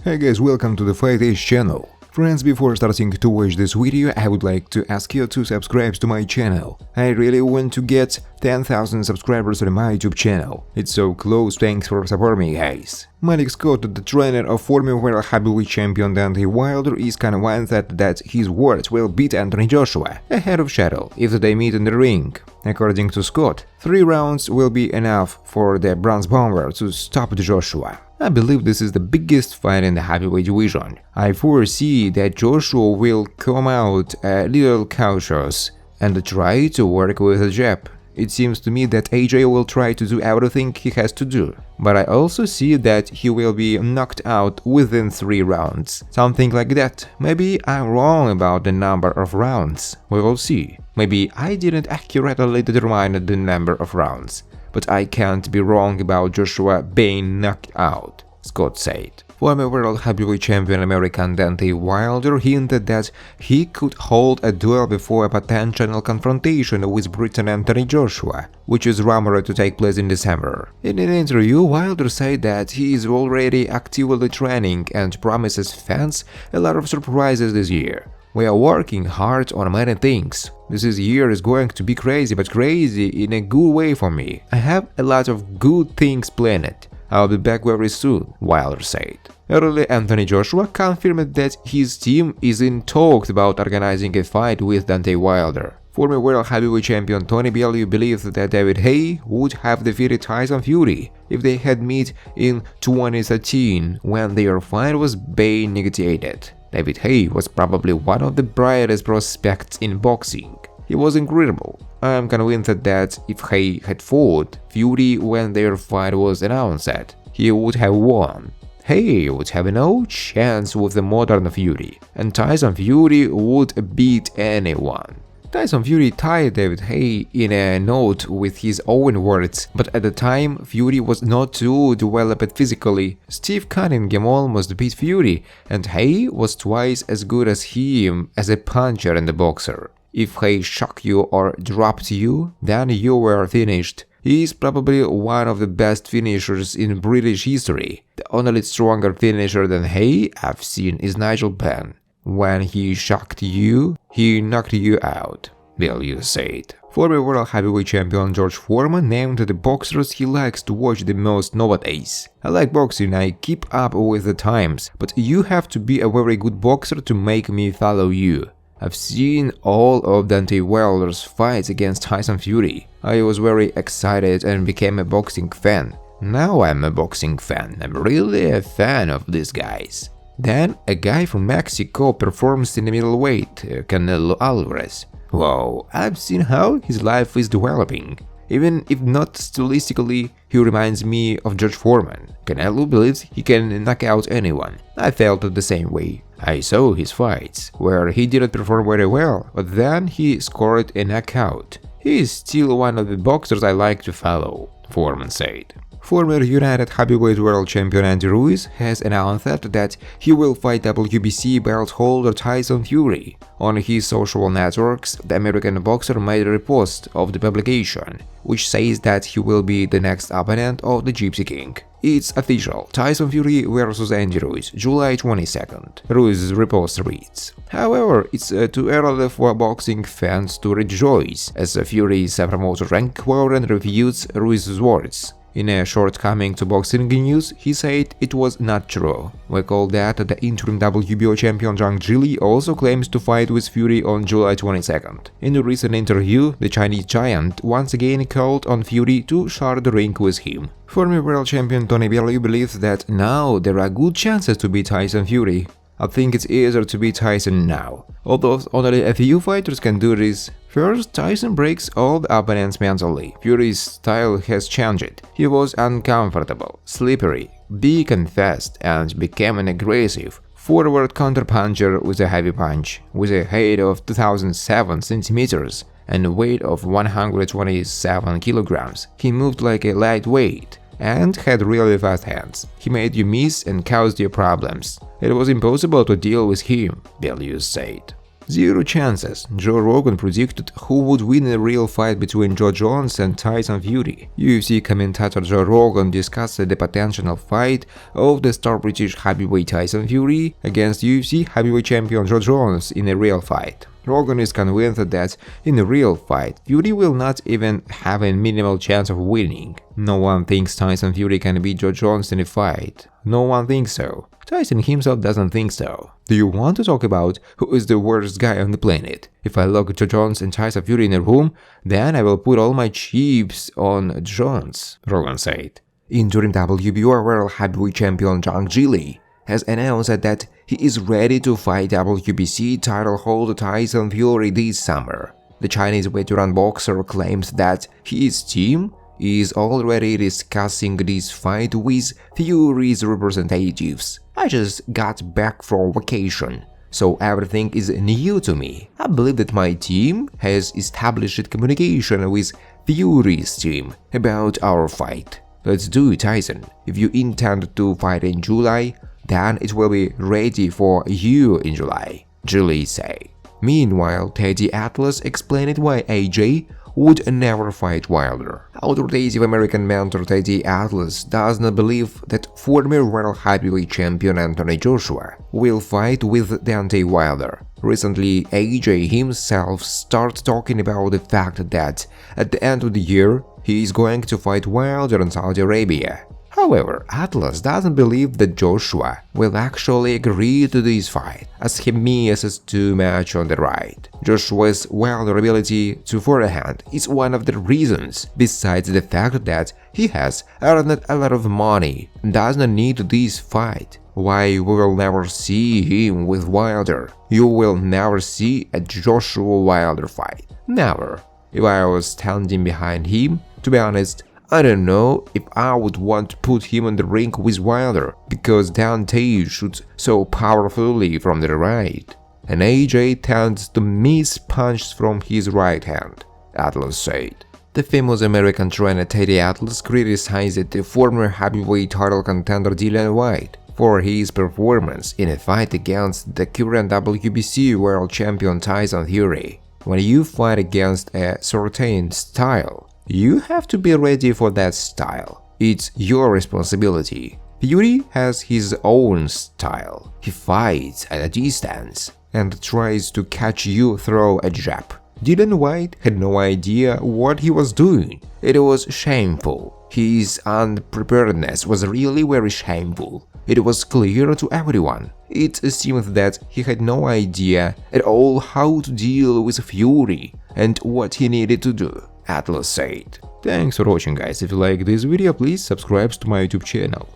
Hey guys, welcome to the Fight Age channel. Friends, before starting to watch this video, I would like to ask you to subscribe to my channel. I really want to get 10,000 subscribers on my YouTube channel. It's so close, thanks for supporting me, guys. Malik Scott, the trainer of former world heavyweight champion Deontay Wilder, is convinced that his words will beat Anthony Joshua ahead of schedule if they meet in the ring. According to Scott, 3 rounds will be enough for the bronze bomber to stop Joshua. I believe this is the biggest fight in the heavyweight division. I foresee that Joshua will come out a little cautious and try to work with a jab. It seems to me that AJ will try to do everything he has to do, but I also see that he will be knocked out within 3 rounds. Something like that. Maybe I'm wrong about the number of rounds. We will see. Maybe I didn't accurately determine the number of rounds. But I can't be wrong about Joshua being knocked out, Scott said. Former world heavyweight champion American Deontay Wilder hinted that he could hold a duel before a potential confrontation with Briton Anthony Joshua, which is rumored to take place in December. In an interview, Wilder said that he is already actively training and promises fans a lot of surprises this year. We are working hard on many things. This year is going to be crazy, but crazy in a good way for me. I have a lot of good things planned. I'll be back very soon, Wilder said. Earlier, Anthony Joshua confirmed that his team is in talks about organizing a fight with Deontay Wilder. Former world heavyweight champion Tony Bellew believes that David Haye would have defeated Tyson Fury if they had met in 2013 when their fight was being negotiated. David Haye was probably one of the brightest prospects in boxing. He was incredible. I am convinced that if Haye had fought Fury when their fight was announced, he would have won. Haye would have no chance with the modern Fury, and Tyson Fury would beat anyone. Tyson Fury tied David Haye in a note with his own words, but at the time Fury was not too developed physically. Steve Cunningham almost beat Fury, and Haye was twice as good as him as a puncher and a boxer. If Haye shocked you or dropped you, then you were finished. He is probably one of the best finishers in British history. The only stronger finisher than Haye I've seen is Nigel Benn. When he shocked you, he knocked you out, Bellew said. Former world heavyweight champion George Foreman named the boxers he likes to watch the most nowadays. I like boxing, I keep up with the times, but you have to be a very good boxer to make me follow you. I've seen all of Deontay Wilder's fights against Tyson Fury. I was very excited and became a boxing fan. Now I'm a boxing fan. I'm really a fan of these guys. Then a guy from Mexico performs in the middleweight, Canelo Alvarez. Wow, I've seen how his life is developing. Even if not stylistically, he reminds me of George Foreman. Canelo believes he can knock out anyone. I felt the same way. I saw his fights, where he didn't perform very well, but then he scored a knockout. He is still one of the boxers I like to follow, Foreman said. Former United Heavyweight World Champion Andy Ruiz has announced that he will fight WBC belt holder Tyson Fury. On his social networks, the American boxer made a repost of the publication, which says that he will be the next opponent of the Gypsy King. It's official, Tyson Fury vs Andy Ruiz, July 22nd. Ruiz's repost reads. However, it's too early for boxing fans to rejoice, as Fury's promoter Rank Warren refutes Ruiz's words. In a shortcoming to boxing news, he said it was not true. We call that the interim WBO champion Zhang Jili also claims to fight with Fury on July 22nd. In a recent interview, the Chinese giant once again called on Fury to share the ring with him. Former world champion Tony Bellew believes that now there are good chances to beat Tyson Fury. I think it's easier to beat Tyson now, although only a few fighters can do this. First, Tyson breaks all the opponents mentally. Fury's style has changed. He was uncomfortable, slippery, big and fast, and became an aggressive, forward counterpuncher with a heavy punch. With a height of 2007 centimeters and a weight of 127 kilograms, he moved like a lightweight and had really fast hands. He made you miss and caused you problems. It was impossible to deal with him, Bellew said. Zero chances. Joe Rogan predicted who would win a real fight between Joe Jones and Tyson Fury. UFC commentator Joe Rogan discussed the potential fight of the star British heavyweight Tyson Fury against UFC heavyweight champion Joe Jones in a real fight. Rogan is convinced that in a real fight, Fury will not even have a minimal chance of winning. No one thinks Tyson Fury can beat Joe Jones in a fight. No one thinks so. Tyson himself doesn't think so. Do you want to talk about who is the worst guy on the planet? If I lock Joe Jones and Tyson Fury in a room, then I will put all my chips on Jones, Rogan said. Interim WBO World Heavyweight Champion Zhang Jili has announced that he is ready to fight WBC title holder Tyson Fury this summer. The Chinese veteran boxer claims that his team is already discussing this fight with Fury's representatives. I just got back from vacation, so everything is new to me. I believe that my team has established communication with Fury's team about our fight. Let's do it, Tyson. If you intend to fight in July, then it will be ready for you in July, Julie said. Meanwhile, Teddy Atlas explained why AJ would never fight Wilder. Authoritative American mentor Teddy Atlas does not believe that former world heavyweight champion Anthony Joshua will fight with Deontay Wilder. Recently, AJ himself started talking about the fact that at the end of the year, he is going to fight Wilder in Saudi Arabia. However, Atlas doesn't believe that Joshua will actually agree to this fight, as he misses too much on the right. Joshua's Wilder ability to forehand is one of the reasons, besides the fact that he has earned a lot of money and does not need this fight. Why we will never see him with Wilder. You will never see a Joshua Wilder fight. Never. If I was standing behind him, to be honest, I don't know if I would want to put him on the ring with Wilder, because Deontay shoots so powerfully from the right, and AJ tends to miss punches from his right hand, Atlas said. The famous American trainer Teddy Atlas criticized the former heavyweight title contender Dillian Whyte for his performance in a fight against the current WBC world champion Tyson Fury. When you fight against a certain style, you have to be ready for that style. It's your responsibility. Fury has his own style. He fights at a distance and tries to catch you through a jab. Dillian Whyte had no idea what he was doing. It was shameful. His unpreparedness was really very shameful. It was clear to everyone. It seemed that he had no idea at all how to deal with Fury and what he needed to do, Atlas said. Thanks for watching, guys. If you like this video, please subscribe to my YouTube channel.